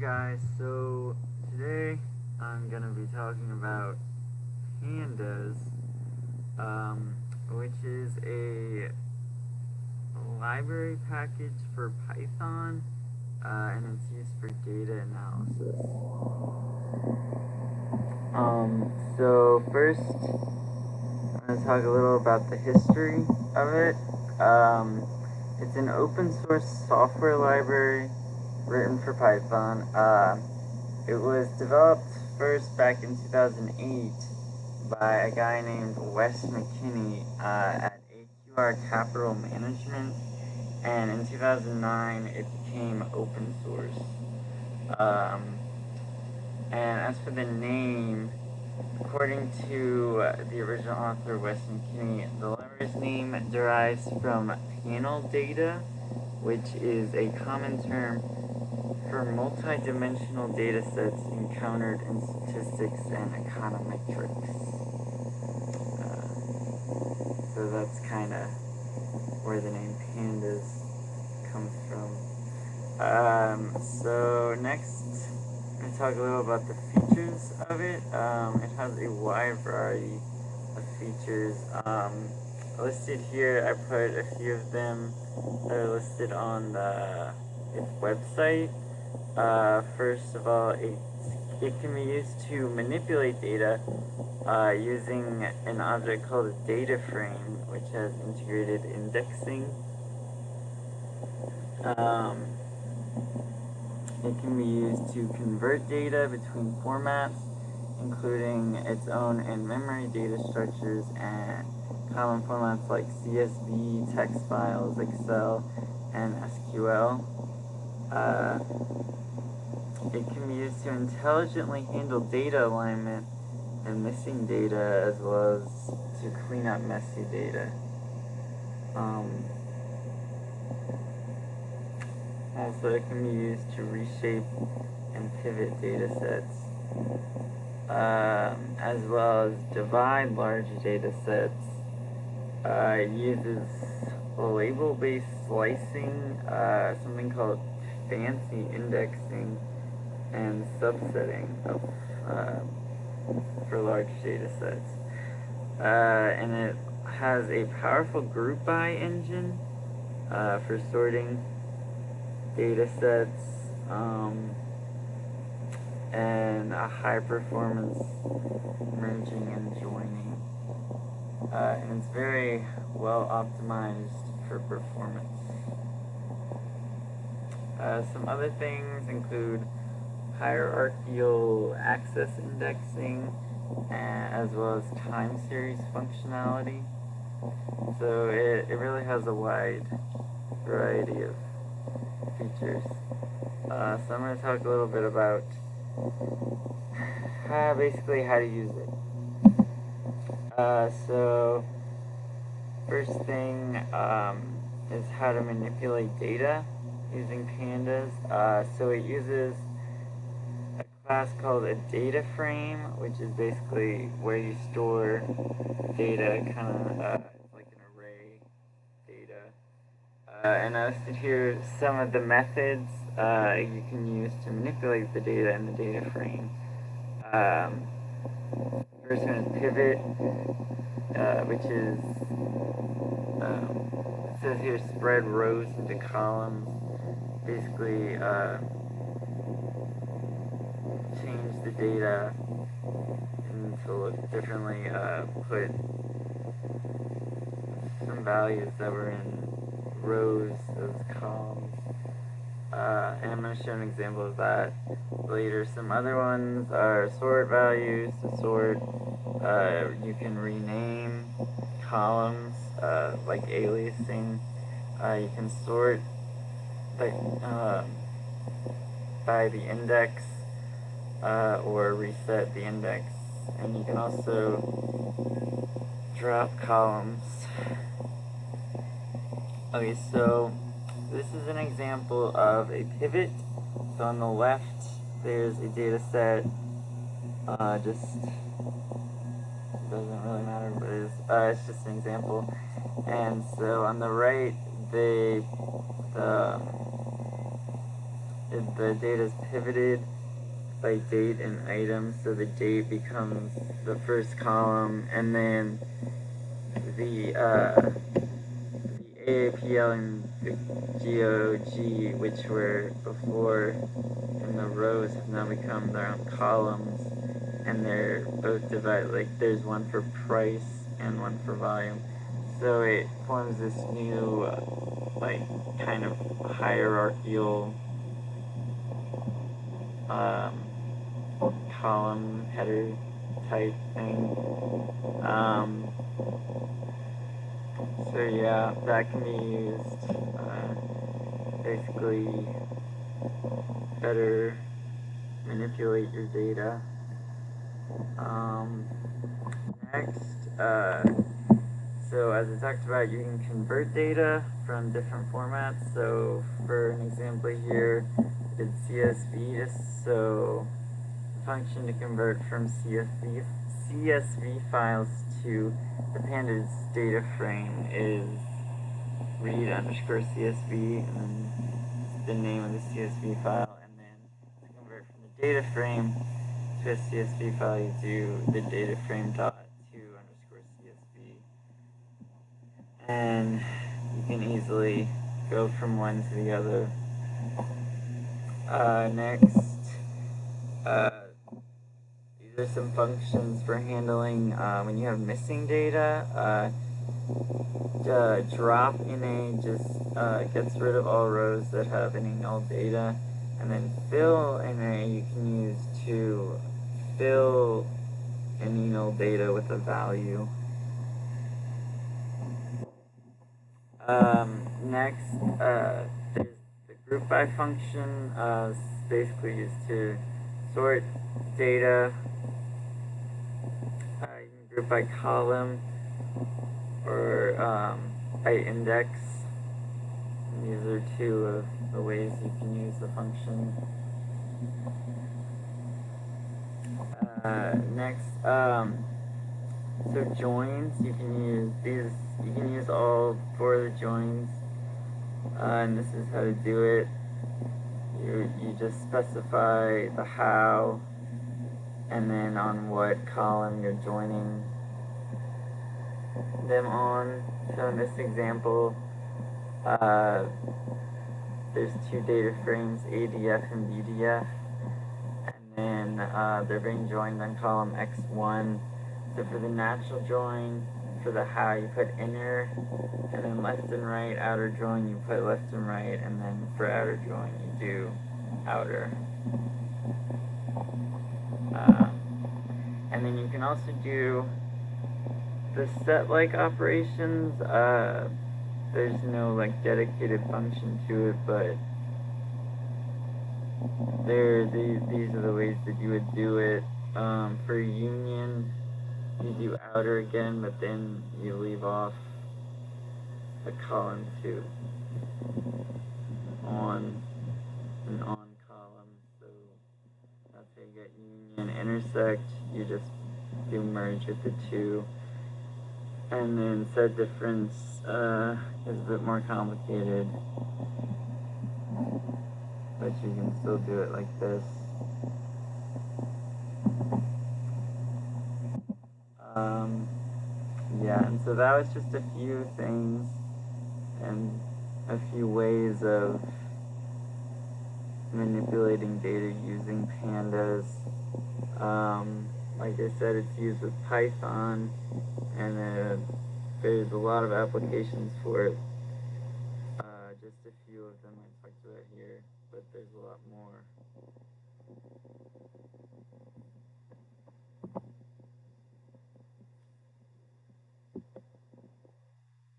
guys, so today I'm going to be talking about pandas, which is a library package for Python, and it's used for data analysis. So first, I'm going to talk a little about the history of it. It's an open source software library written for Python. It was developed first back in 2008 by a guy named Wes McKinney at AQR Capital Management, and in 2009 it became open source. And as for the name, according to the original author, Wes McKinney, the library's name derives from panel data, which is a common term for multi-dimensional data sets encountered in statistics and econometrics. So that's kind of where the name pandas comes from. So next, I'm going to talk a little about the features of it. It has a wide variety of features. Listed here, I put a few of them that are listed on its website. First of all, it can be used to manipulate data using an object called a data frame, which has integrated indexing. It can be used to convert data between formats, including its own in-memory data structures and common formats like CSV, text files, Excel, and SQL. It can be used to intelligently handle data alignment and missing data, as well as to clean up messy data. Also, it can be used to reshape and pivot data sets, as well as divide large data sets. It uses label-based slicing, something called fancy indexing, and subsetting for large data sets. And it has a powerful group by engine for sorting data sets, and a high performance merging and joining. And it's very well optimized for performance. Some other things include hierarchical access indexing, as well as time series functionality. So it really has a wide variety of features. So I'm going to talk a little bit about basically how to use it. So first thing is how to manipulate data using pandas. So it uses a class called a data frame, which is basically where you store data, kind of like an array data. And I listed here some of the methods you can use to manipulate the data in the data frame. First one is pivot, which is, it says here spread rows into columns. Basically, change the data to look differently, put some values that were in rows as columns, and I'm going to show an example of that later. Some other ones are sort values. To sort, you can rename columns, like aliasing. You can sort by the index, or reset the index, and you can also drop columns. Okay, so this is an example of a pivot. So on the left, there's a data set. Just doesn't really matter, but it's just an example. And so on the right, the the data is pivoted by date and item, so the date becomes the first column, and then the AAPL and the GOG, which were before in the rows, have now become their own columns, and they're both divided. Like there's one for price and one for volume, so it forms this new like kind of hierarchical column header type thing. So yeah, that can be used basically better manipulate your data. Next, so as I talked about, you can convert data from different formats. So for an example here, it's CSV. So the function to convert from CSV files to the pandas data frame is read underscore CSV, and then the name of the CSV file, and then to convert from the data frame to a CSV file, you do the data frame dot to underscore CSV, and you can easily go from one to the other. Next, these are some functions for handling when you have missing data. Drop in a just gets rid of all rows that have any null data, and then fill in a you can use to fill any null data with a value. Next, there's the group by function. Basically used to sort data. You can group by column or by index. These are two of the ways you can use the function. Next, so joins, you can use these, you can use all four of the joins, and this is how to do it. You just specify the how, and then on what column you're joining them on. So in this example, there's two data frames, ADF and BDF, and then they're being joined on column X1. So for the natural join, for the how, you put inner, and then left and right. Outer join, you put left and right, and then for outer join, you do outer. And then you can also do the set-like operations. There's no like dedicated function to it, but these are the ways that you would do it. For union, you do outer again, but then you leave off a column to on an on column. So that's how you get union. Intersect, you just do merge with the two. And then set difference is a bit more complicated, but you can still do it like this. Yeah, and so that was just a few things and a few ways of manipulating data using pandas. Like I said, it's used with Python, and there's a lot of applications for it. Just a few of them I talked about here, but there's a lot more.